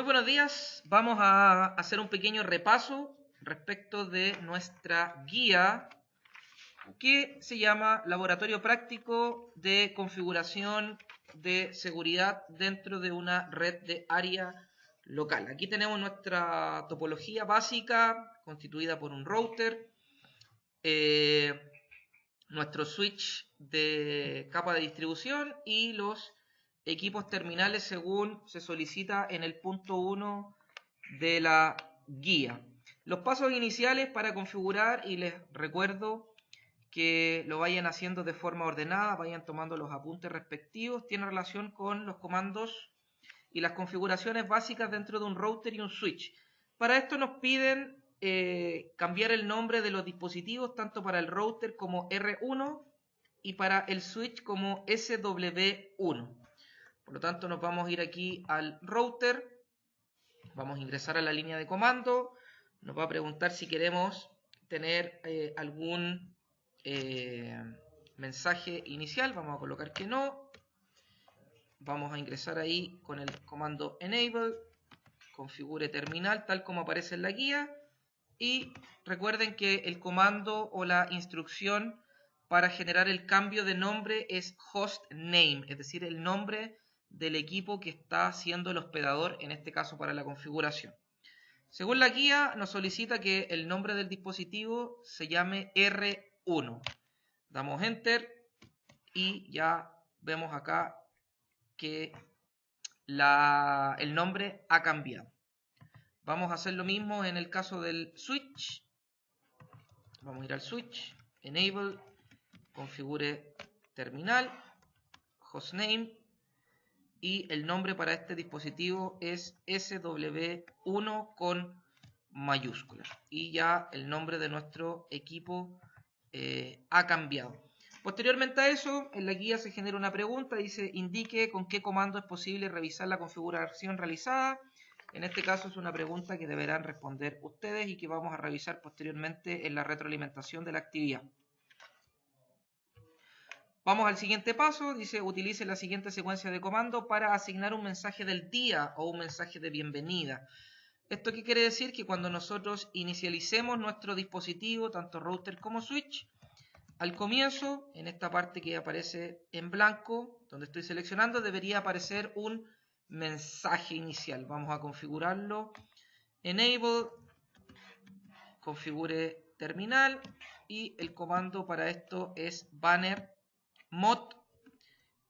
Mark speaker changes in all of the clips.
Speaker 1: buenos días, vamos a hacer un pequeño repaso respecto de nuestra guía que se llama Laboratorio Práctico de Configuración de Seguridad dentro de una red de área local. Aquí tenemos nuestra topología básica constituida por un router, nuestro switch de capa de distribución y los equipos terminales según se solicita en el punto 1 de la guía. Los pasos iniciales para configurar, y les recuerdo que lo vayan haciendo de forma ordenada, vayan tomando los apuntes respectivos, tiene relación con los comandos y las configuraciones básicas dentro de un router y un switch. Para esto nos piden cambiar el nombre de los dispositivos tanto para el router como R1 y para el switch como SW1. Por lo tanto nos vamos a ir aquí al router, vamos a ingresar a la línea de comando, nos va a preguntar si queremos tener algún mensaje inicial, vamos a colocar que no, vamos a ingresar ahí con el comando enable, configure terminal tal como aparece en la guía y recuerden que el comando o la instrucción para generar el cambio de nombre es hostname, es decir, el nombre del equipo que está siendo el hospedador, en este caso para la configuración. Según la guía nos solicita que el nombre del dispositivo se llame R1. Damos Enter y ya vemos acá que el nombre ha cambiado. Vamos a hacer lo mismo en el caso del switch. Vamos a ir al switch, enable, configure terminal, hostname y el nombre para este dispositivo es SW1 con mayúsculas. Y ya el nombre de nuestro equipo ha cambiado. Posteriormente a eso, en la guía se genera una pregunta, dice indique con qué comando es posible revisar la configuración realizada. En este caso es una pregunta que deberán responder ustedes y que vamos a revisar posteriormente en la retroalimentación de la actividad. Vamos al siguiente paso, dice utilice la siguiente secuencia de comando para asignar un mensaje del día o un mensaje de bienvenida. ¿Esto qué quiere decir? Que cuando nosotros inicialicemos nuestro dispositivo, tanto router como switch, al comienzo, en esta parte que aparece en blanco, donde estoy seleccionando, debería aparecer un mensaje inicial. Vamos a configurarlo. Enable, configure terminal y el comando para esto es banner mod.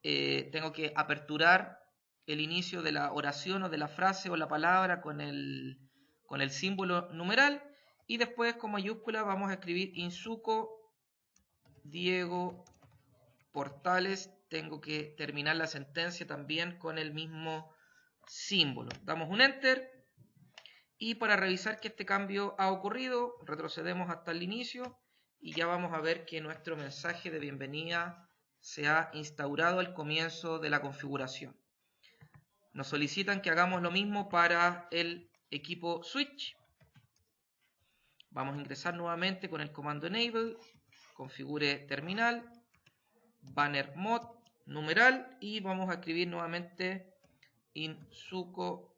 Speaker 1: Tengo que aperturar el inicio de la oración o de la frase o la palabra con el símbolo numeral y después con mayúscula vamos a escribir Insuco Diego Portales. Tengo que terminar la sentencia también con el mismo símbolo. Damos un enter y para revisar que este cambio ha ocurrido retrocedemos hasta el inicio y ya vamos a ver que nuestro mensaje de bienvenida se ha instaurado al comienzo de la configuración. Nos solicitan que hagamos lo mismo para el equipo switch. Vamos a ingresar nuevamente con el comando enable, configure terminal, banner mod, numeral y vamos a escribir nuevamente Insuco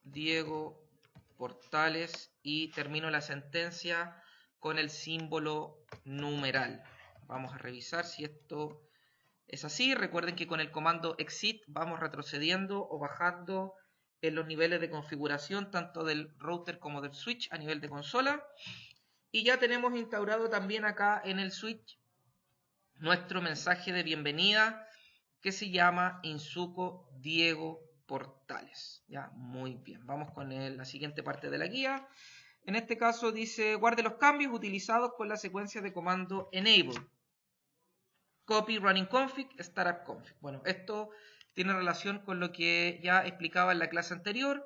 Speaker 1: Diego Portales y termino la sentencia con el símbolo numeral. Vamos a revisar si esto es así. Recuerden que con el comando exit vamos retrocediendo o bajando en los niveles de configuración tanto del router como del switch a nivel de consola. Y ya tenemos instaurado también acá en el switch nuestro mensaje de bienvenida que se llama Insuco Diego Portales. Ya, muy bien. Vamos con la siguiente parte de la guía. En este caso dice guarde los cambios utilizados con la secuencia de comando enable. Copy running config, startup config. Bueno, esto tiene relación con lo que ya explicaba en la clase anterior,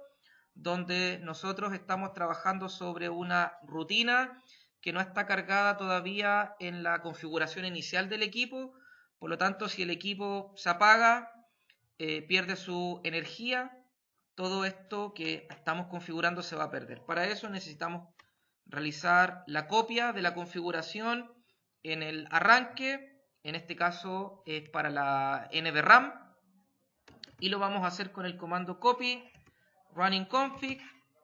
Speaker 1: donde nosotros estamos trabajando sobre una rutina que no está cargada todavía en la configuración inicial del equipo. Por lo tanto, si el equipo se apaga, pierde su energía, todo esto que estamos configurando se va a perder. Para eso necesitamos realizar la copia de la configuración en el arranque. En este caso es para la NVRAM y lo vamos a hacer con el comando copy running config,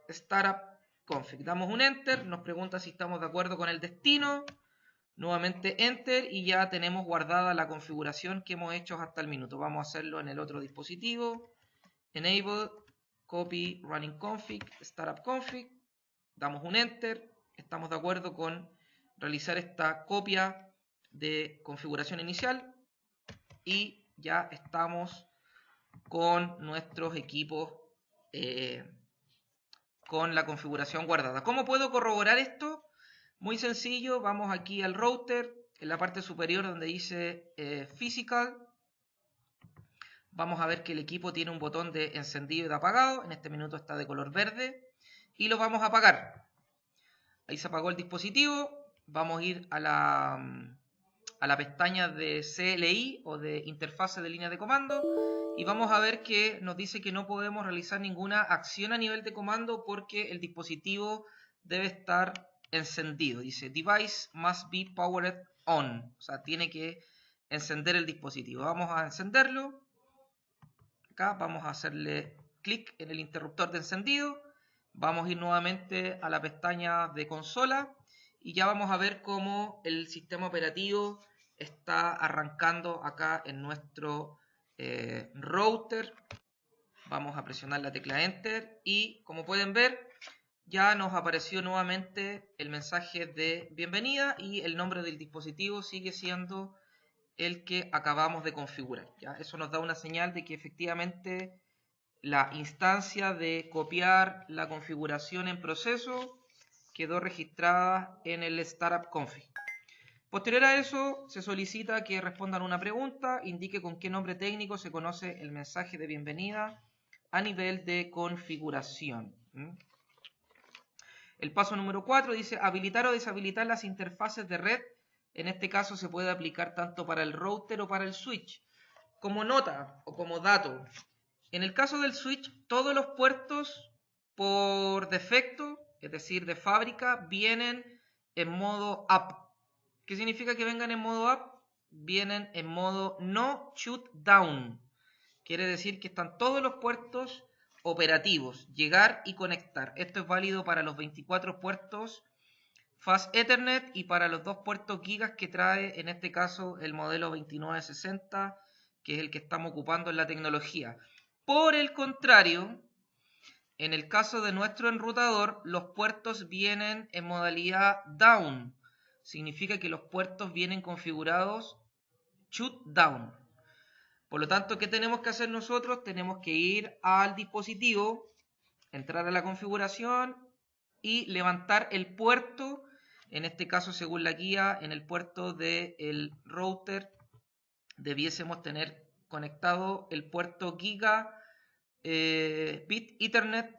Speaker 1: startup config. Damos un enter, nos pregunta si estamos de acuerdo con el destino. Nuevamente enter y ya tenemos guardada la configuración que hemos hecho hasta el minuto. Vamos a hacerlo en el otro dispositivo. Enable, copy, running config, startup config. Damos un enter. Estamos de acuerdo con realizar esta copia de configuración inicial. Y ya estamos con nuestros equipos con la configuración guardada. ¿Cómo puedo corroborar esto? Muy sencillo, vamos aquí al router, en la parte superior donde dice Physical. Vamos a ver que el equipo tiene un botón de encendido y de apagado. En este minuto está de color verde. Y lo vamos a apagar. Ahí se apagó el dispositivo. Vamos a ir a la pestaña de CLI o de interfase de línea de comando. Y vamos a ver que nos dice que no podemos realizar ninguna acción a nivel de comando porque el dispositivo debe estar encendido. Dice device must be powered on. O sea, tiene que encender el dispositivo. Vamos a encenderlo. Acá vamos a hacerle clic en el interruptor de encendido. Vamos a ir nuevamente a la pestaña de consola. Y ya vamos a ver cómo el sistema operativo está arrancando acá en nuestro router. Vamos a presionar la tecla Enter. Y como pueden ver, ya nos apareció nuevamente el mensaje de bienvenida y el nombre del dispositivo sigue siendo el que acabamos de configurar. ¿Ya? Eso nos da una señal de que efectivamente la instancia de copiar la configuración en proceso quedó registrada en el startup config. Posterior a eso, se solicita que respondan una pregunta, indique con qué nombre técnico se conoce el mensaje de bienvenida a nivel de configuración. El paso número 4 dice habilitar o deshabilitar las interfaces de red. En este caso se puede aplicar tanto para el router o para el switch. Como nota o como dato, en el caso del switch, todos los puertos por defecto, es decir, de fábrica, vienen en modo up. ¿Qué significa que vengan en modo up? Vienen en modo no shutdown. Quiere decir que están todos los puertos operativos, llegar y conectar. Esto es válido para los 24 puertos Fast Ethernet y para los 2 puertos gigas que trae en este caso el modelo 2960, que es el que estamos ocupando en la tecnología. Por el contrario, en el caso de nuestro enrutador, los puertos vienen en modalidad down. Significa que los puertos vienen configurados shutdown. Por lo tanto, ¿qué tenemos que hacer nosotros? Tenemos que ir al dispositivo, entrar a la configuración y levantar el puerto. En este caso, según la guía, en el puerto del router debiésemos tener conectado el puerto Gigabit Ethernet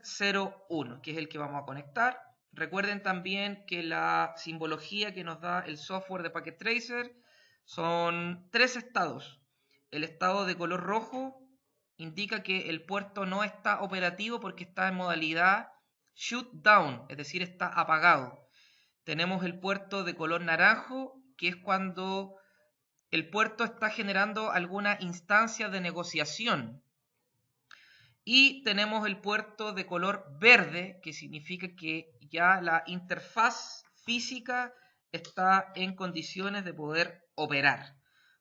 Speaker 1: 01, que es el que vamos a conectar. Recuerden también que la simbología que nos da el software de Packet Tracer son 3 estados. El estado de color rojo indica que el puerto no está operativo porque está en modalidad shutdown, es decir, está apagado. Tenemos el puerto de color naranjo, que es cuando el puerto está generando alguna instancia de negociación. Y tenemos el puerto de color verde, que significa que ya la interfaz física está en condiciones de poder operar.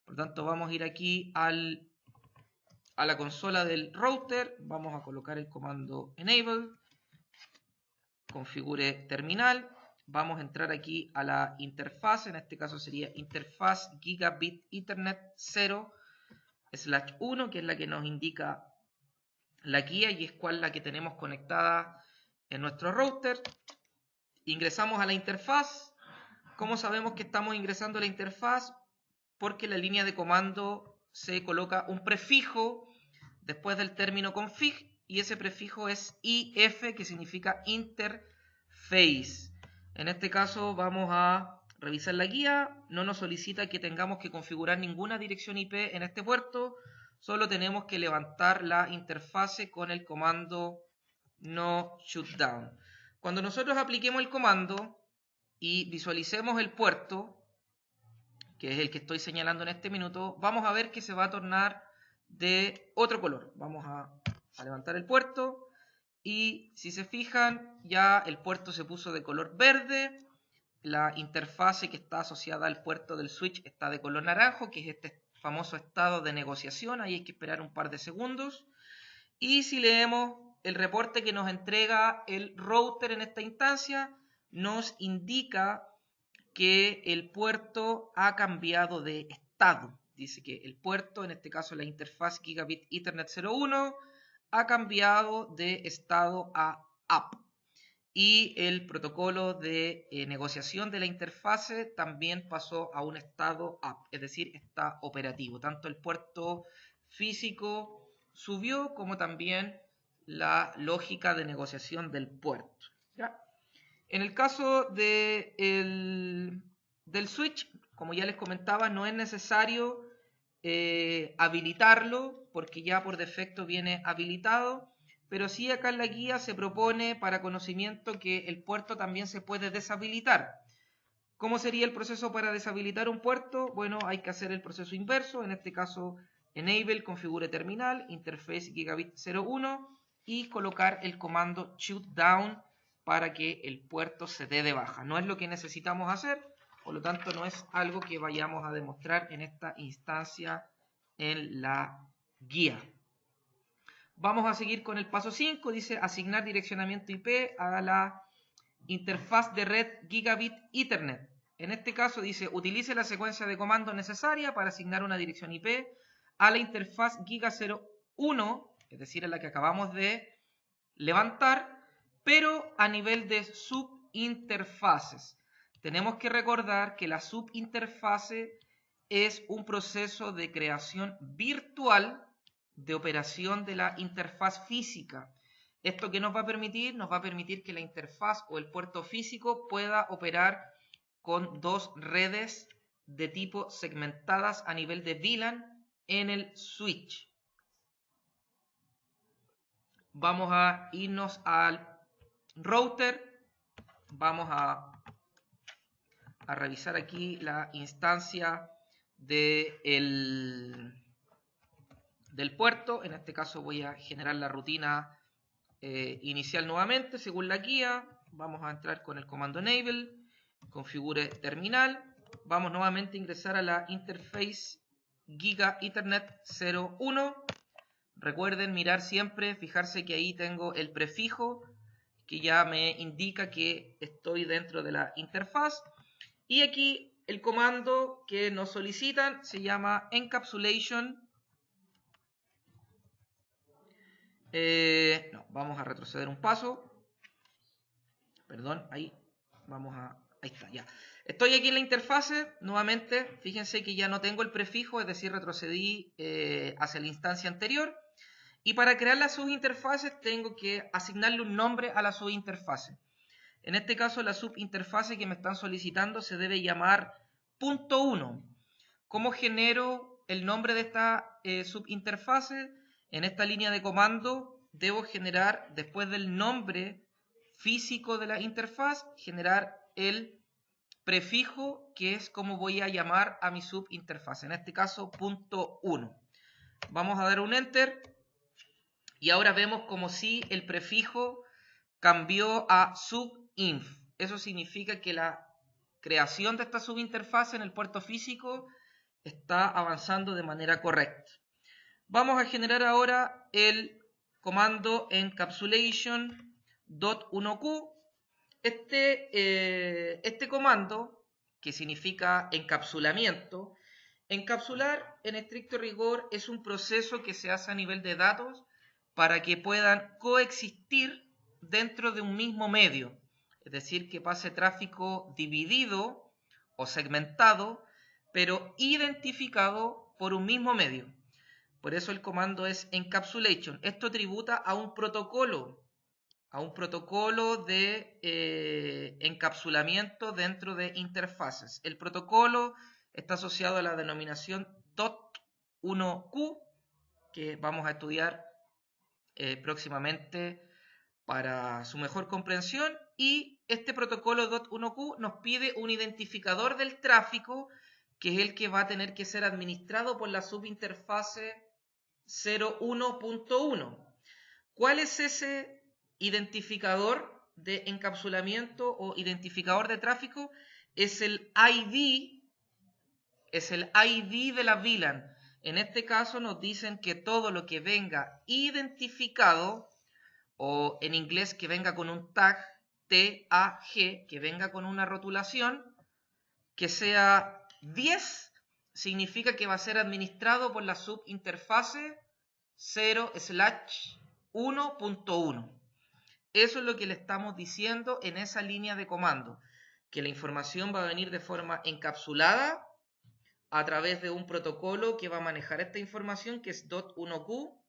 Speaker 1: Por lo tanto, vamos a ir aquí a la consola del router. Vamos a colocar el comando enable. Configure terminal. Vamos a entrar aquí a la interfaz. En este caso sería interfaz Gigabit Ethernet 0/1, que es la que nos indica la guía y es cual la que tenemos conectada en nuestro router. Ingresamos a la interfaz. ¿Cómo sabemos que estamos ingresando a la interfaz? Porque en la línea de comando se coloca un prefijo después del término config y ese prefijo es IF, que significa interface. En este caso vamos a revisar la guía. No nos solicita que tengamos que configurar ninguna dirección IP en este puerto. Solo tenemos que levantar la interfase con el comando no shutdown. Cuando nosotros apliquemos el comando y visualicemos el puerto, que es el que estoy señalando en este minuto, vamos a ver que se va a tornar de otro color. Vamos a levantar el puerto Y si se fijan, ya el puerto se puso de color verde. La interfase que está asociada al puerto del switch está de color naranjo, que es este famoso estado de negociación. Ahí hay que esperar un par de segundos. Y si leemos el reporte que nos entrega el router en esta instancia, nos indica que el puerto ha cambiado de estado. Dice que el puerto, en este caso la interfaz Gigabit Ethernet 01, ha cambiado de estado a up. Y el protocolo de negociación de la interfase también pasó a un estado up, es decir, está operativo. Tanto el puerto físico subió como también la lógica de negociación del puerto. ¿Ya? En el caso del switch, como ya les comentaba, no es necesario habilitarlo porque ya por defecto viene habilitado, pero sí acá en la guía se propone para conocimiento que el puerto también se puede deshabilitar. ¿Cómo sería el proceso para deshabilitar un puerto? Bueno, hay que hacer el proceso inverso, en este caso enable configure terminal, interface gigabit 01 y colocar el comando shutdown para que el puerto se dé de baja. No es lo que necesitamos hacer, por lo tanto no es algo que vayamos a demostrar en esta instancia en la guía. Vamos a seguir con el paso 5, dice asignar direccionamiento IP a la interfaz de red Gigabit Ethernet. En este caso dice utilice la secuencia de comandos necesaria para asignar una dirección IP a la interfaz Giga 01, es decir, a la que acabamos de levantar, pero a nivel de subinterfaces. Tenemos que recordar que la subinterfase es un proceso de creación virtual de operación de la interfaz física. ¿Esto qué nos va a permitir? Nos va a permitir que la interfaz o el puerto físico pueda operar con dos redes de tipo segmentadas a nivel de VLAN en el switch. Vamos a irnos al router. Vamos a revisar aquí la instancia del puerto. En este caso voy a generar la rutina inicial nuevamente según la guía. Vamos a entrar con el comando enable, configure terminal. Vamos nuevamente a ingresar a la interface Giga Ethernet 01. Recuerden mirar siempre, fijarse que ahí tengo el prefijo que ya me indica que estoy dentro de la interfaz. Y aquí el comando que nos solicitan se llama encapsulation. No, vamos a retroceder un paso. Perdón, ahí está, ya. Estoy aquí en la interfase, nuevamente, fíjense que ya no tengo el prefijo, es decir, retrocedí hacia la instancia anterior. Y para crear las subinterfaces tengo que asignarle un nombre a la subinterfase. En este caso, la subinterfase que me están solicitando se debe llamar punto 1. ¿Cómo genero el nombre de esta subinterfase? En esta línea de comando debo generar, después del nombre físico de la interfaz, generar el prefijo que es como voy a llamar a mi subinterfaz. En este caso, punto 1. Vamos a dar un enter y ahora vemos como si el prefijo cambió a subinf. Eso significa que la creación de esta subinterfaz en el puerto físico está avanzando de manera correcta. Vamos a generar ahora el comando encapsulation.1q. Este comando, que significa encapsulamiento, encapsular en estricto rigor es un proceso que se hace a nivel de datos para que puedan coexistir dentro de un mismo medio. Es decir, que pase tráfico dividido o segmentado, pero identificado por un mismo medio. Por eso el comando es encapsulation. Esto tributa a un protocolo de encapsulamiento dentro de interfaces. El protocolo está asociado a la denominación .1q, que vamos a estudiar próximamente para su mejor comprensión, y este protocolo .1q nos pide un identificador del tráfico que es el que va a tener que ser administrado por la subinterfase 01.1. ¿Cuál es ese identificador de encapsulamiento o identificador de tráfico es el ID, de la VLAN. En este caso nos dicen que todo lo que venga identificado, o en inglés que venga con un tag, TAG, que venga con una rotulación, que sea 10, significa que va a ser administrado por la subinterfase 0/1.1. Eso es lo que le estamos diciendo en esa línea de comando, que la información va a venir de forma encapsulada a través de un protocolo que va a manejar esta información, que es .1q,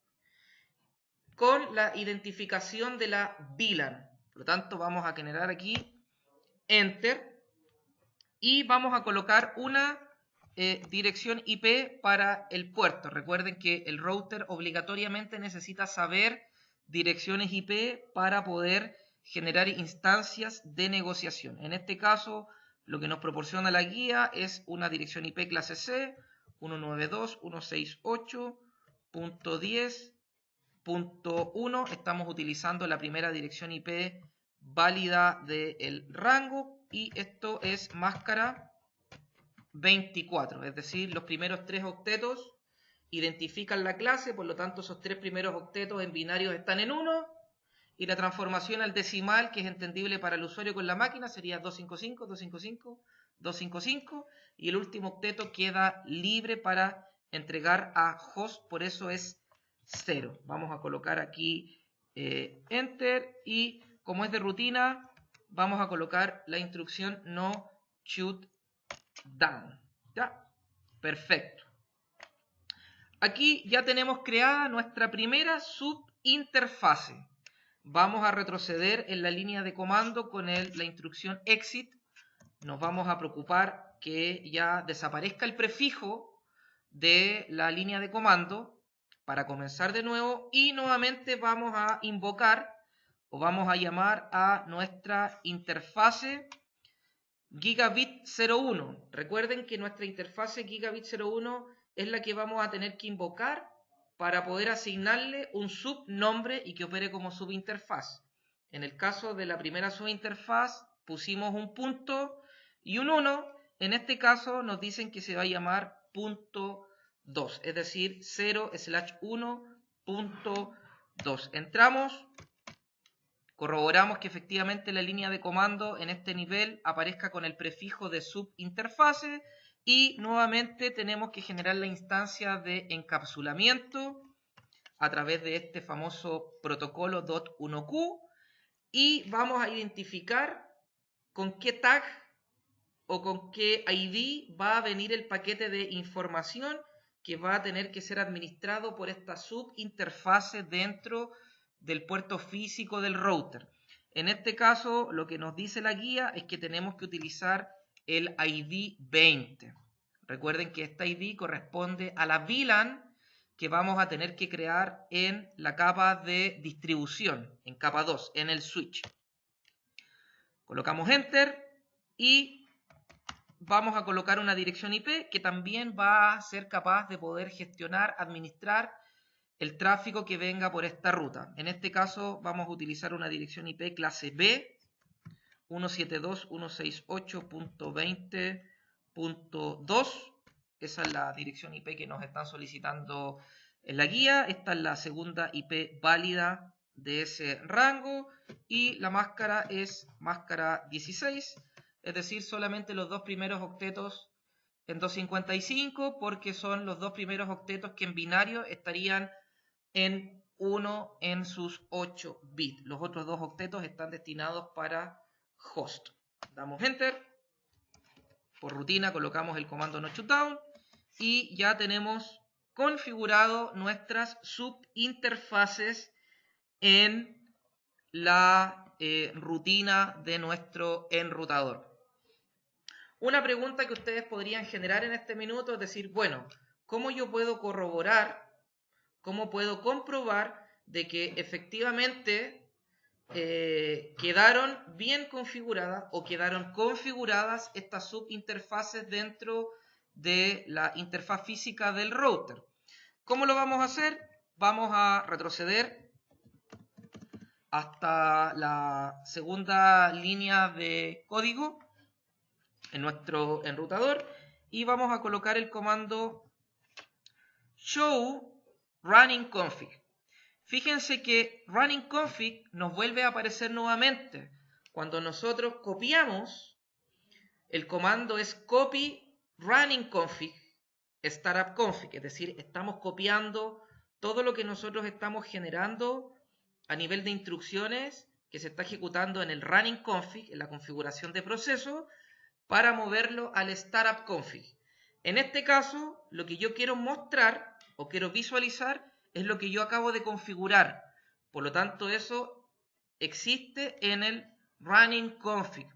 Speaker 1: con la identificación de la VLAN. Por lo tanto, vamos a generar aquí Enter y vamos a colocar una dirección IP para el puerto. Recuerden que el router obligatoriamente necesita saber direcciones IP para poder generar instancias de negociación. En este caso, lo que nos proporciona la guía es una dirección IP clase C, 192.168.10.1. Estamos utilizando la primera dirección IP válida del rango y esto es máscara 24, es decir, los primeros 3 octetos identifican la clase, por lo tanto esos 3 primeros octetos en binarios están en 1 y la transformación al decimal, que es entendible para el usuario con la máquina, sería 255, 255, 255 y el último octeto queda libre para entregar a host, por eso es 0. Vamos a colocar aquí Enter y como es de rutina, vamos a colocar la instrucción no shoot down. ¿Ya? Perfecto. Aquí ya tenemos creada nuestra primera subinterfase. Vamos a retroceder en la línea de comando con la instrucción exit. Nos vamos a preocupar que ya desaparezca el prefijo de la línea de comando para comenzar de nuevo y nuevamente vamos a invocar o vamos a llamar a nuestra interfase Gigabit 01. Recuerden que nuestra interfase Gigabit 01 es la que vamos a tener que invocar para poder asignarle un subnombre y que opere como subinterfaz. En el caso de la primera subinterfaz pusimos un punto y un 1. En este caso nos dicen que se va a llamar punto 2, es decir, 0/1.2. Entramos. Corroboramos que efectivamente la línea de comando en este nivel aparezca con el prefijo de subinterfase y nuevamente tenemos que generar la instancia de encapsulamiento a través de este famoso protocolo .1q y vamos a identificar con qué tag o con qué ID va a venir el paquete de información que va a tener que ser administrado por esta subinterfase dentro del puerto físico del router. En este caso, lo que nos dice la guía es que tenemos que utilizar el ID 20. Recuerden que esta ID corresponde a la VLAN que vamos a tener que crear en la capa de distribución, en capa 2, en el switch. Colocamos Enter y vamos a colocar una dirección IP que también va a ser capaz de poder gestionar, administrar el tráfico que venga por esta ruta. En este caso vamos a utilizar una dirección IP clase B, 172.168.20.2. Esa es la dirección IP que nos están solicitando en la guía. Esta es la segunda IP válida de ese rango y la máscara es máscara 16, es decir, solamente los 2 primeros octetos en 255 porque son los 2 primeros octetos que en binario estarían en 1 en sus 8 bits. Los otros 2 octetos están destinados para host. Damos Enter. Por rutina colocamos el comando no shutdown y ya tenemos configurado nuestras subinterfaces en la rutina de nuestro enrutador. Una pregunta que ustedes podrían generar en este minuto es decir, bueno, ¿cómo yo puedo corroborar, cómo puedo comprobar de que efectivamente quedaron bien configuradas o quedaron configuradas estas subinterfaces dentro de la interfaz física del router? ¿Cómo lo vamos a hacer? Vamos a retroceder hasta la segunda línea de código en nuestro enrutador y vamos a colocar el comando show running config. Fíjense que running config nos vuelve a aparecer nuevamente. Cuando nosotros copiamos, el comando es copy running config startup config, es decir, estamos copiando todo lo que nosotros estamos generando a nivel de instrucciones que se está ejecutando en el running config, en la configuración de proceso, para moverlo al startup config. En este caso, lo que yo quiero mostrar o quiero visualizar es lo que yo acabo de configurar. Por lo tanto, eso existe en el running config.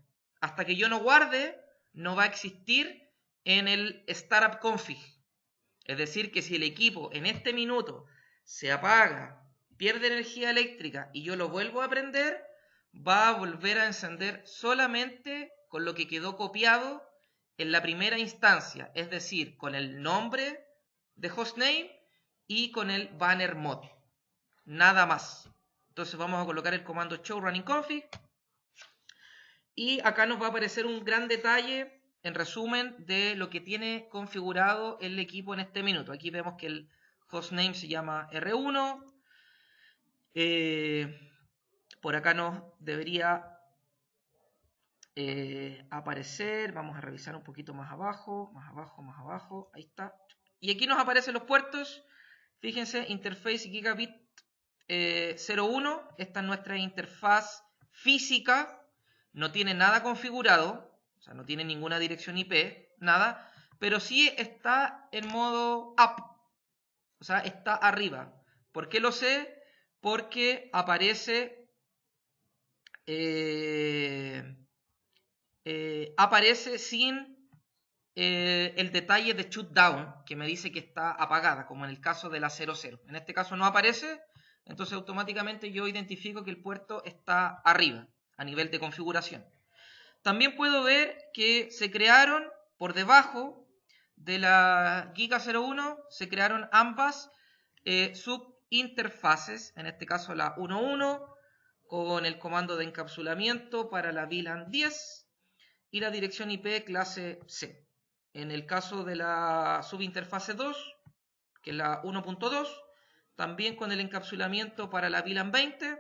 Speaker 1: Hasta que yo no guarde, no va a existir en el startup config. Es decir, que si el equipo en este minuto se apaga, pierde energía eléctrica y yo lo vuelvo a prender, va a volver a encender solamente con lo que quedó copiado en la primera instancia, es decir, con el nombre de hostname y con el banner mod. Nada más. Entonces vamos a colocar el comando show running config y acá nos va a aparecer un gran detalle en resumen de lo que tiene configurado el equipo en este minuto. Aquí vemos que el hostname se llama R1. Por acá nos debería aparecer. Vamos a revisar un poquito más abajo, más abajo. Ahí está. Y aquí nos aparecen los puertos. Fíjense, interface gigabit 01. Esta es nuestra interfaz física. No tiene nada configurado. O sea, no tiene ninguna dirección IP, nada, pero sí está en modo up, o sea, está arriba. ¿Por qué lo sé? Porque aparece sin el detalle de shutdown, que me dice que está apagada, como en el caso de la 00. En este caso no aparece, entonces automáticamente yo identifico que el puerto está arriba, a nivel de configuración. También puedo ver que se crearon por debajo de la Giga 01, se crearon ambas subinterfaces, en este caso la 1.1, con el comando de encapsulamiento para la VLAN 10 y la dirección IP clase C. En el caso de la subinterfase 2, que es la 1.2, también con el encapsulamiento para la VLAN 20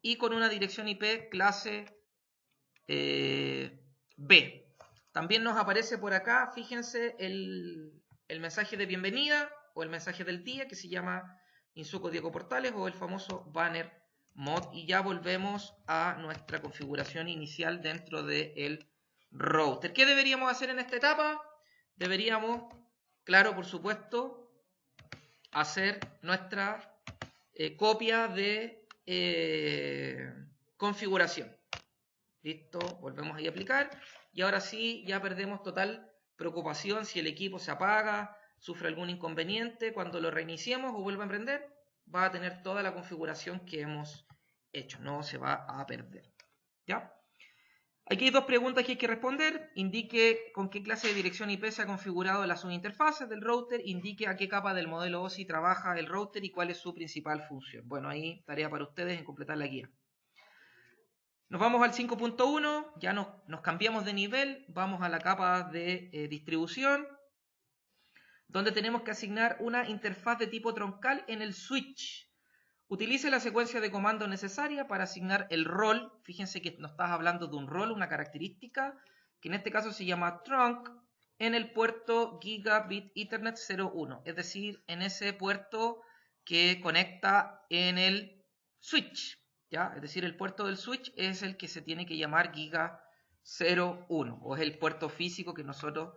Speaker 1: y con una dirección IP clase B. También nos aparece por acá, fíjense, el mensaje de bienvenida o el mensaje del día que se llama Insuco Diego Portales o el famoso banner mod, y ya volvemos a nuestra configuración inicial dentro del router. ¿Qué deberíamos hacer en esta etapa? Deberíamos, claro, por supuesto, hacer nuestra copia de configuración. Listo, volvemos ahí a aplicar y ahora sí ya perdemos total preocupación si el equipo se apaga, sufre algún inconveniente, cuando lo reiniciemos o vuelva a prender, va a tener toda la configuración que hemos hecho, no se va a perder. ¿Ya? Aquí hay dos preguntas que hay que responder. Indique con qué clase de dirección IP se ha configurado la subinterfaz del router, indique a qué capa del modelo OSI trabaja el router y cuál es su principal función. Bueno, ahí tarea para ustedes en completar la guía. Nos vamos al 5.1, ya nos cambiamos de nivel, vamos a la capa de distribución, donde tenemos que asignar una interfaz de tipo troncal en el switch. Utilice la secuencia de comandos necesaria para asignar el rol. Fíjense que nos estás hablando de un rol, una característica, que en este caso se llama trunk, en el puerto Gigabit Ethernet 01, es decir, en ese puerto que conecta en el switch. ¿Ya? Es decir, el puerto del switch es el que se tiene que llamar Giga 01, o es el puerto físico que nosotros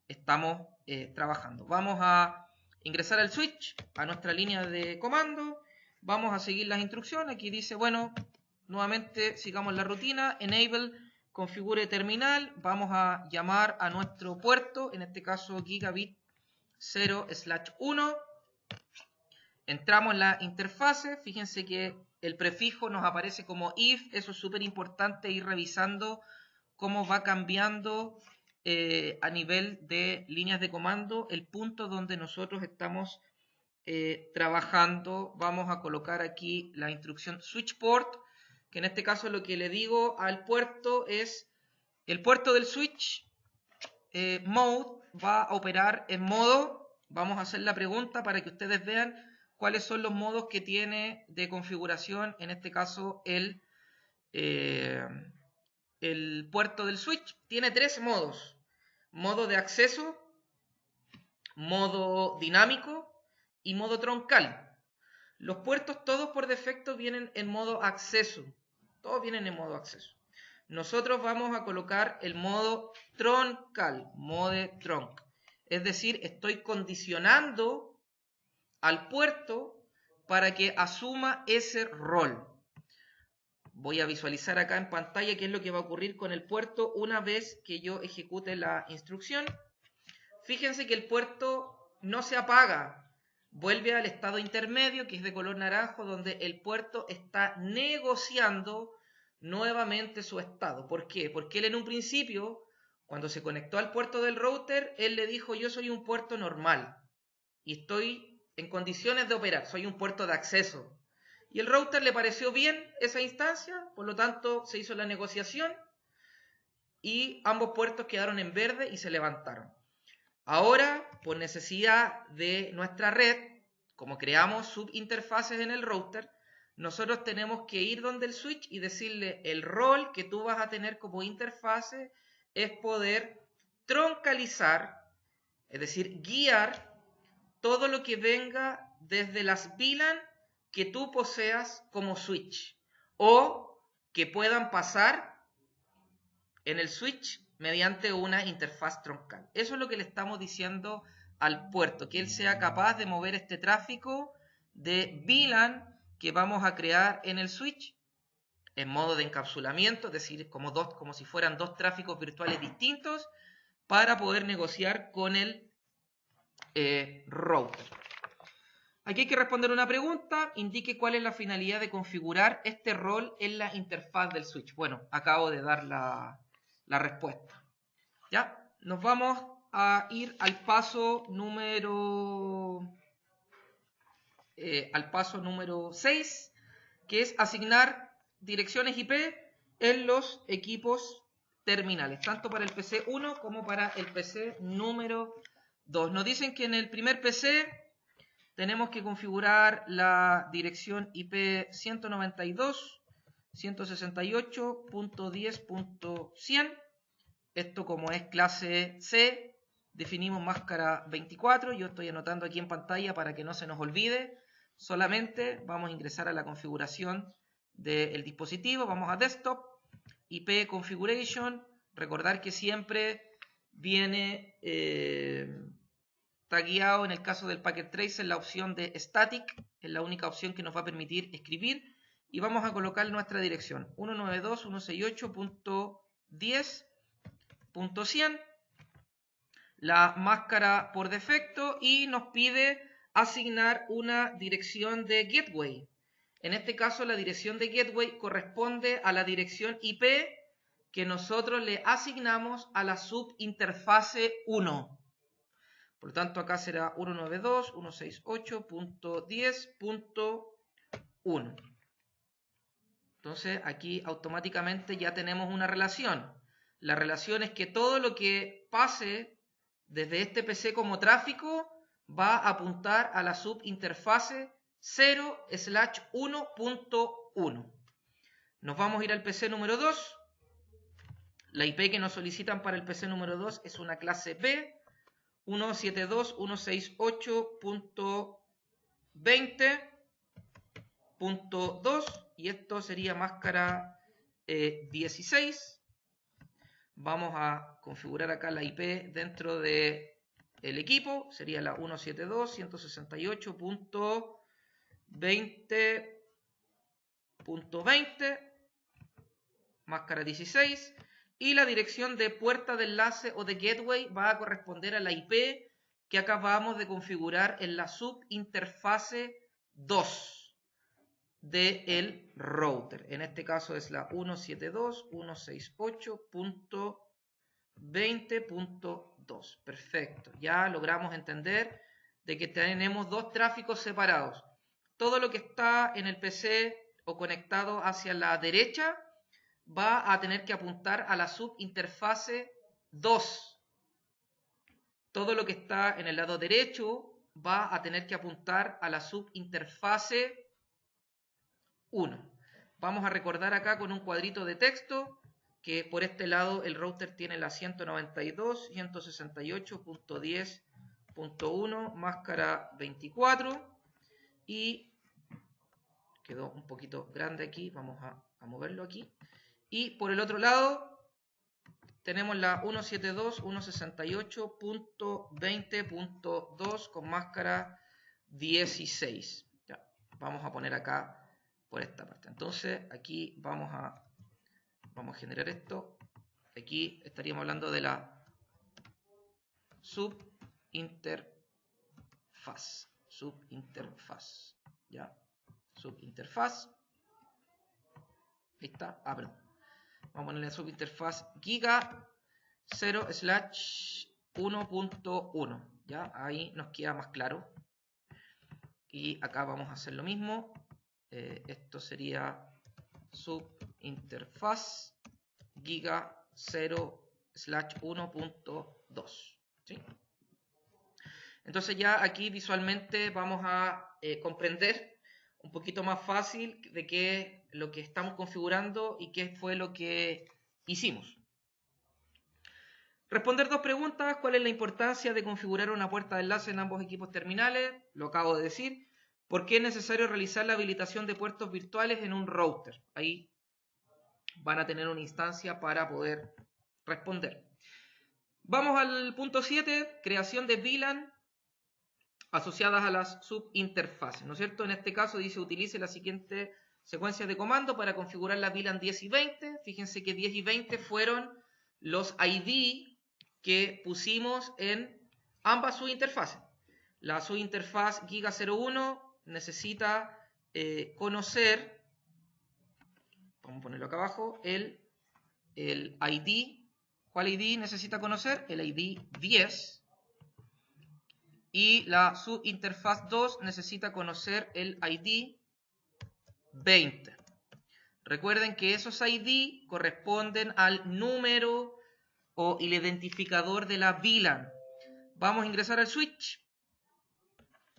Speaker 1: estamos trabajando. Vamos a ingresar al switch, a nuestra línea de comando, vamos a seguir las instrucciones. Aquí dice, bueno, nuevamente sigamos la rutina, enable, configure terminal, vamos a llamar a nuestro puerto, en este caso Gigabit 0/1, entramos en la interfase, fíjense que el prefijo nos aparece como if, eso es súper importante ir revisando cómo va cambiando a nivel de líneas de comando el punto donde nosotros estamos trabajando. Vamos a colocar aquí la instrucción switch port, que en este caso lo que le digo al puerto es, el puerto del switch mode va a operar en modo, vamos a hacer la pregunta para que ustedes vean cuáles son los modos que tiene de configuración, en este caso el puerto del switch. Tiene 3 modos: modo de acceso, modo dinámico y modo troncal. Los puertos todos por defecto vienen en modo acceso. Todos vienen en modo acceso. Nosotros vamos a colocar el modo troncal, mode trunk. Es decir, estoy condicionando al puerto para que asuma ese rol. Voy a visualizar acá en pantalla qué es lo que va a ocurrir con el puerto una vez que yo ejecute la instrucción. Fíjense que el puerto no se apaga. Vuelve al estado intermedio, que es de color naranjo, donde el puerto está negociando nuevamente su estado. ¿Por qué? Porque él en un principio, cuando se conectó al puerto del router, él le dijo: yo soy un puerto normal y estoy en condiciones de operar, soy un puerto de acceso. Y el router le pareció bien esa instancia, por lo tanto se hizo la negociación y ambos puertos quedaron en verde y se levantaron. Ahora, por necesidad de nuestra red, como creamos subinterfaces en el router, nosotros tenemos que ir donde el switch y decirle: el rol que tú vas a tener como interfase es poder troncalizar, es decir, guiar todo lo que venga desde las VLAN que tú poseas como switch o que puedan pasar en el switch mediante una interfaz troncal. Eso es lo que le estamos diciendo al puerto, que él sea capaz de mover este tráfico de VLAN que vamos a crear en el switch en modo de encapsulamiento, es decir, como si fueran dos tráficos virtuales distintos, para poder negociar con el router. Aquí hay que responder una pregunta: indique cuál es la finalidad de configurar este rol en la interfaz del switch. Bueno, acabo de dar la respuesta. ¿Ya? Nos vamos a ir al paso número 6, que es asignar direcciones IP en los equipos terminales, tanto para el PC 1 como para el PC número 2. Nos dicen que en el primer PC tenemos que configurar la dirección IP 192.168.10.100. Esto, como es clase C, definimos máscara 24. Yo estoy anotando aquí en pantalla para que no se nos olvide. Solamente vamos a ingresar a la configuración del dispositivo. Vamos a Desktop, IP Configuration. Recordar que siempre viene tagueado en el caso del Packet Tracer la opción de Static. Es la única opción que nos va a permitir escribir. Y vamos a colocar nuestra dirección 192.168.10.100, la máscara por defecto, y nos pide asignar una dirección de gateway. En este caso, la dirección de gateway corresponde a la dirección IP que nosotros le asignamos a la subinterfase 1. Por lo tanto, acá será 192.168.10.1. Entonces, aquí automáticamente ya tenemos una relación. La relación es que todo lo que pase desde este PC como tráfico va a apuntar a la subinterfase 0/1.1. Nos vamos a ir al PC número 2. La IP que nos solicitan para el PC número 2 es una clase B, 172.168.20.2, y esto sería máscara 16. Vamos a configurar acá la IP dentro del equipo. Sería la 172.168.20.20, máscara 16. Y la dirección de puerta de enlace o de gateway va a corresponder a la IP que acabamos de configurar en la subinterfase 2 del router. En este caso es la 172.168.20.2. Perfecto. Ya logramos entender de que tenemos dos tráficos separados. Todo lo que está en el PC o conectado hacia la derecha va a tener que apuntar a la subinterfase 2. Todo lo que está en el lado derecho va a tener que apuntar a la subinterfase 1. Vamos a recordar acá con un cuadrito de texto que por este lado el router tiene la 192.168.10.1 máscara 24 y quedó un poquito grande aquí, vamos a moverlo aquí. Y por el otro lado tenemos la 172.168.20.2 con máscara 16. Ya, vamos a poner acá por esta parte. Entonces aquí vamos a generar esto. Aquí estaríamos hablando de la subinterfaz. ¿Ya? Subinterfaz. Ahí está. Perdón. Vamos a ponerle la subinterfaz giga 0/1.1. ¿Ya? Ahí nos queda más claro. Y acá vamos a hacer lo mismo. Esto sería subinterfaz giga 0/1.2. ¿Sí? Entonces ya aquí visualmente vamos a comprender un poquito más fácil de qué es lo que estamos configurando y qué fue lo que hicimos. Responder dos preguntas. ¿Cuál es la importancia de configurar una puerta de enlace en ambos equipos terminales? Lo acabo de decir. ¿Por qué es necesario realizar la habilitación de puertos virtuales en un router? Ahí van a tener una instancia para poder responder. Vamos al punto 7, creación de VLAN asociadas a las subinterfaces, ¿no es cierto? En este caso dice utilice la siguiente secuencia de comando para configurar la VLAN 10 y 20. Fíjense que 10 y 20 fueron los ID que pusimos en ambas subinterfaces. La subinterfaz Giga01 necesita conocer, vamos a ponerlo acá abajo, el ID. ¿Cuál ID necesita conocer? El ID 10. Y la subinterfaz 2 necesita conocer el ID 20. Recuerden que esos ID corresponden al número o el identificador de la VLAN. Vamos a ingresar al switch.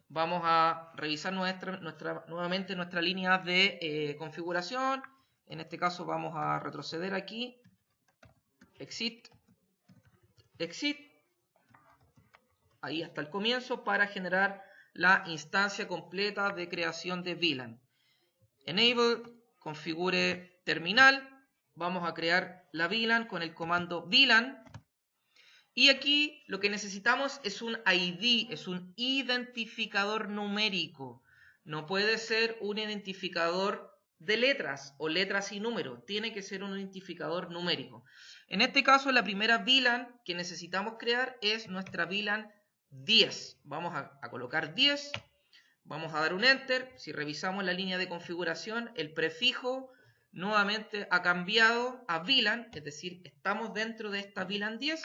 Speaker 1: Vamos a revisar nuevamente nuestra línea de configuración. En este caso vamos a retroceder aquí. Exit. Ahí hasta el comienzo para generar la instancia completa de creación de VLAN. Enable, configure terminal. Vamos a crear la VLAN con el comando VLAN. Y aquí lo que necesitamos es un ID, es un identificador numérico. No puede ser un identificador de letras o letras y números. Tiene que ser un identificador numérico. En este caso, la primera VLAN que necesitamos crear es nuestra VLAN 10. Vamos a colocar 10. Vamos a dar un Enter. Si revisamos la línea de configuración, el prefijo nuevamente ha cambiado a VLAN, es decir, estamos dentro de esta VLAN 10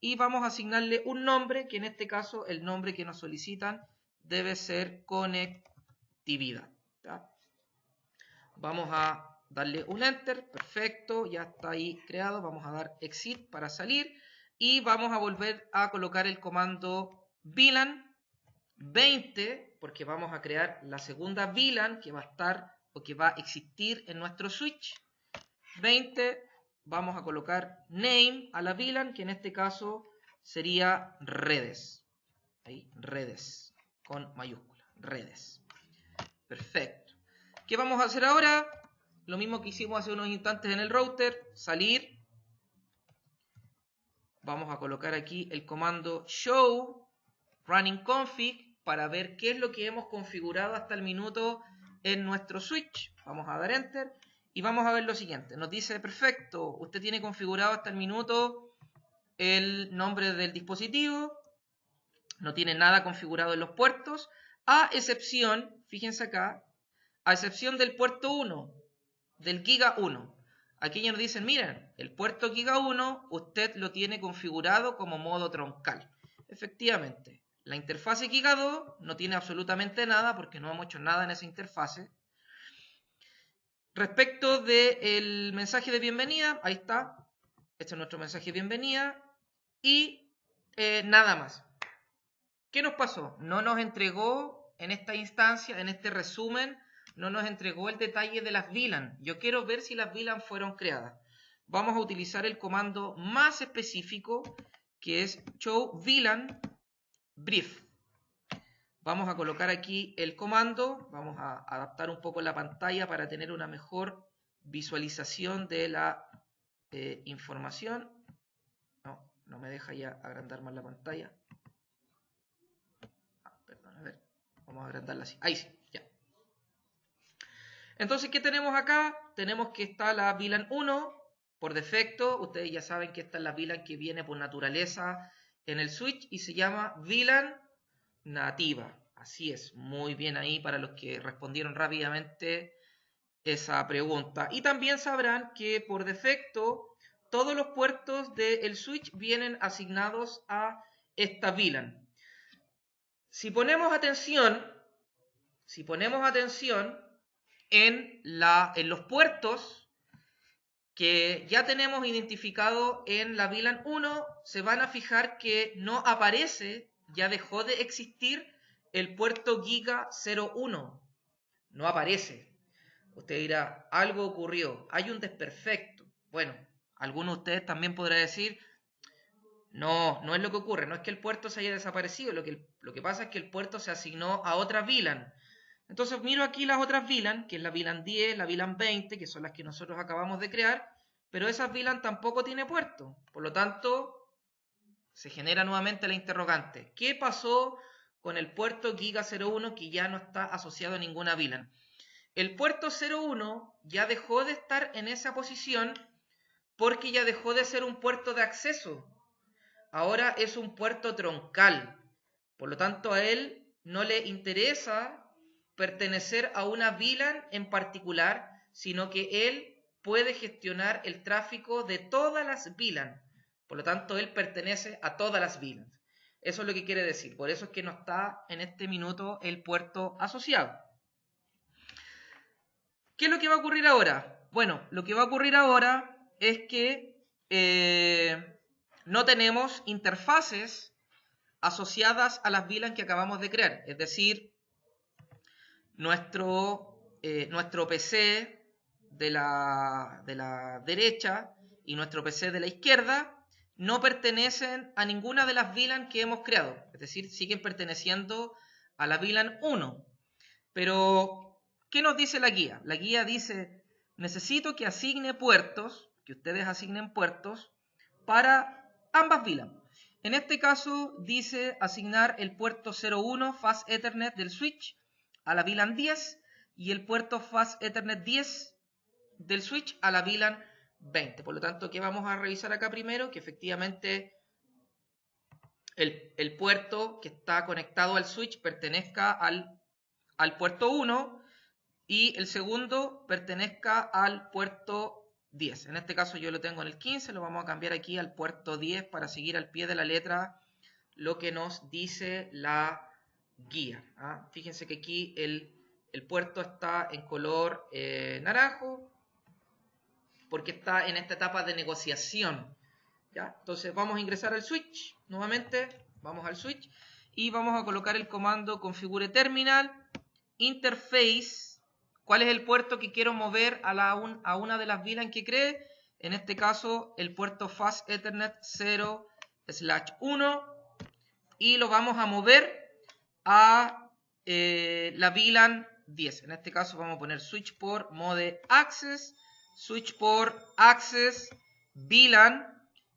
Speaker 1: y vamos a asignarle un nombre, que en este caso el nombre que nos solicitan debe ser conectividad. ¿Ya? Vamos a darle un Enter, perfecto, ya está ahí creado. Vamos a dar Exit para salir y vamos a volver a colocar el comando VLAN 20, porque vamos a crear la segunda VLAN que va a estar o que va a existir en nuestro switch. 20, vamos a colocar name a la VLAN, que en este caso sería redes. Ahí, redes, con mayúscula, redes. Perfecto. ¿Qué vamos a hacer ahora? Lo mismo que hicimos hace unos instantes en el router, salir. Vamos a colocar aquí el comando show running config para ver qué es lo que hemos configurado hasta el minuto en nuestro switch. Vamos a dar enter y vamos a ver lo siguiente. Nos dice, perfecto, usted tiene configurado hasta el minuto el nombre del dispositivo, no tiene nada configurado en los puertos, a excepción, fíjense acá, a excepción del puerto 1, del Giga 1. Aquí ya nos dicen, miren, el puerto Giga 1 usted lo tiene configurado como modo troncal. Efectivamente, la interfase Giga 2 no tiene absolutamente nada porque no hemos hecho nada en esa interfase. Respecto del mensaje de bienvenida, ahí está. Este es nuestro mensaje de bienvenida. Y nada más. ¿Qué nos pasó? No nos entregó en esta instancia, en este resumen, no nos entregó el detalle de las VLAN. Yo quiero ver si las VLAN fueron creadas. Vamos a utilizar el comando más específico, que es show VLAN brief. Vamos a colocar aquí el comando, vamos a adaptar un poco la pantalla para tener una mejor visualización de la información. No me deja ya agrandar más la pantalla. Perdón, a ver, vamos a agrandarla así. Ahí sí, ya. Entonces, ¿qué tenemos acá? Tenemos que está la VLAN 1, por defecto. Ustedes ya saben que esta es la VLAN que viene por naturaleza en el switch y se llama VLAN nativa. Así es, muy bien ahí para los que respondieron rápidamente esa pregunta. Y también sabrán que por defecto todos los puertos del switch vienen asignados a esta VLAN. Si ponemos atención en los puertos que ya tenemos identificado en la VLAN 1, se van a fijar que no aparece, ya dejó de existir el puerto Giga 01. No aparece. Usted dirá, algo ocurrió, hay un desperfecto. Bueno, alguno de ustedes también podrá decir, no es lo que ocurre, no es que el puerto se haya desaparecido, lo que pasa es que el puerto se asignó a otra VLAN. Entonces miro aquí las otras VLAN, que es la VLAN 10, la VLAN 20, que son las que nosotros acabamos de crear, pero esas VLAN tampoco tiene puerto. Por lo tanto, se genera nuevamente la interrogante. ¿Qué pasó con el puerto Giga 01 que ya no está asociado a ninguna VLAN? El puerto 01 ya dejó de estar en esa posición porque ya dejó de ser un puerto de acceso. Ahora es un puerto troncal. Por lo tanto, a él no le interesa pertenecer a una VLAN en particular, sino que él puede gestionar el tráfico de todas las VLAN. Por lo tanto, él pertenece a todas las VLAN. Eso es lo que quiere decir. Por eso es que no está en este minuto el puerto asociado. ¿Qué es lo que va a ocurrir ahora? Bueno, lo que va a ocurrir ahora es que no tenemos interfaces asociadas a las VLAN que acabamos de crear. Es decir, nuestro PC de la derecha y nuestro PC de la izquierda no pertenecen a ninguna de las VLAN que hemos creado. Es decir, siguen perteneciendo a la VLAN 1. Pero, ¿qué nos dice la guía? La guía dice, necesito que asigne puertos, que ustedes asignen puertos para ambas VLAN. En este caso dice asignar el puerto 01 Fast Ethernet del switch a la VLAN 10 y el puerto Fast Ethernet 10 del switch a la VLAN 20. Por lo tanto, ¿qué vamos a revisar acá primero? Que efectivamente el puerto que está conectado al switch pertenezca al puerto 1 y el segundo pertenezca al puerto 10. En este caso yo lo tengo en el 15, lo vamos a cambiar aquí al puerto 10 para seguir al pie de la letra lo que nos dice la guía. Fíjense que aquí el puerto está en color naranjo porque está en esta etapa de negociación. ¿Ya? Entonces vamos a ingresar al switch nuevamente, vamos al switch y vamos a colocar el comando configure terminal, interface. ¿Cuál es el puerto que quiero mover a una de las VLAN que cree? En este caso el puerto Fast Ethernet 0/1 y lo vamos a mover a la VLAN 10. En este caso vamos a poner switch port mode access, switch port access VLAN.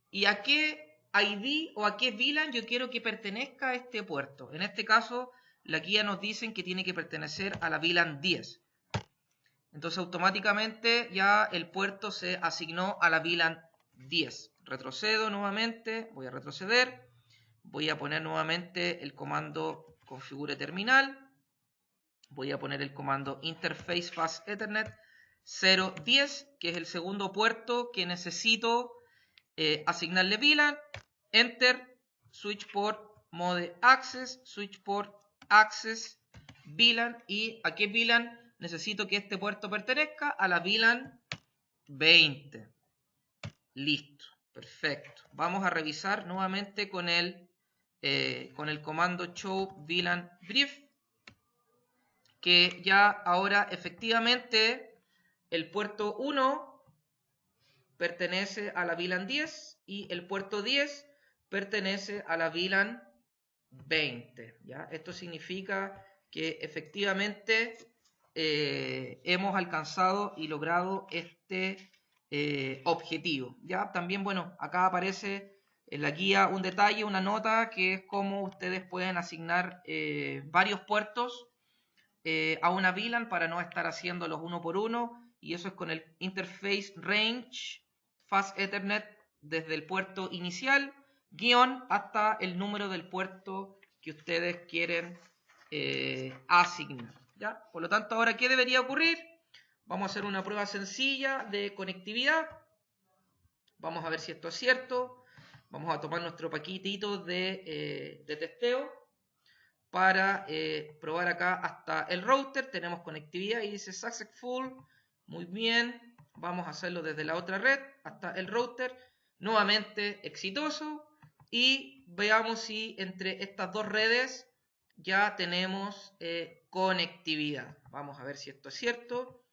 Speaker 1: ¿Y a qué ID o a qué VLAN yo quiero que pertenezca a este puerto? En este caso, la guía nos dice que tiene que pertenecer a la VLAN 10. Entonces, automáticamente ya el puerto se asignó a la VLAN 10. Retrocedo nuevamente, voy a retroceder. Voy a poner nuevamente el comando configure terminal. Voy a poner el comando interface fast ethernet 010, que es el segundo puerto que necesito asignarle VLAN, enter, switch port mode access, switch port access VLAN. ¿Y a qué VLAN necesito que este puerto pertenezca a la VLAN 20. Listo, perfecto. Vamos a revisar nuevamente con el comando show VLAN brief, que ya ahora efectivamente el puerto 1 pertenece a la VLAN 10 y el puerto 10 pertenece a la VLAN 20. ¿Ya? Esto significa que efectivamente hemos alcanzado y logrado este objetivo. ¿Ya? También, bueno, acá aparece en la guía un detalle, una nota, que es cómo ustedes pueden asignar varios puertos a una VLAN para no estar haciéndolos uno por uno, y eso es con el Interface Range Fast Ethernet desde el puerto inicial guión hasta el número del puerto que ustedes quieren asignar. ¿Ya? Por lo tanto, ahora, ¿qué debería ocurrir? Vamos a hacer una prueba sencilla de conectividad. Vamos a ver si esto es cierto. Vamos a tomar nuestro paquetito de testeo para probar acá hasta el router. Tenemos conectividad y dice successful. Muy bien. Vamos a hacerlo desde la otra red hasta el router. Nuevamente exitoso. Y veamos si entre estas dos redes ya tenemos conectividad. Vamos a ver si esto es cierto.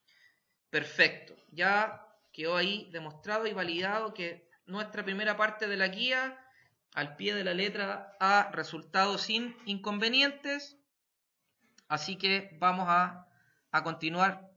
Speaker 1: Perfecto. Ya quedó ahí demostrado y validado que nuestra primera parte de la guía al pie de la letra ha resultado sin inconvenientes. Así que vamos a continuar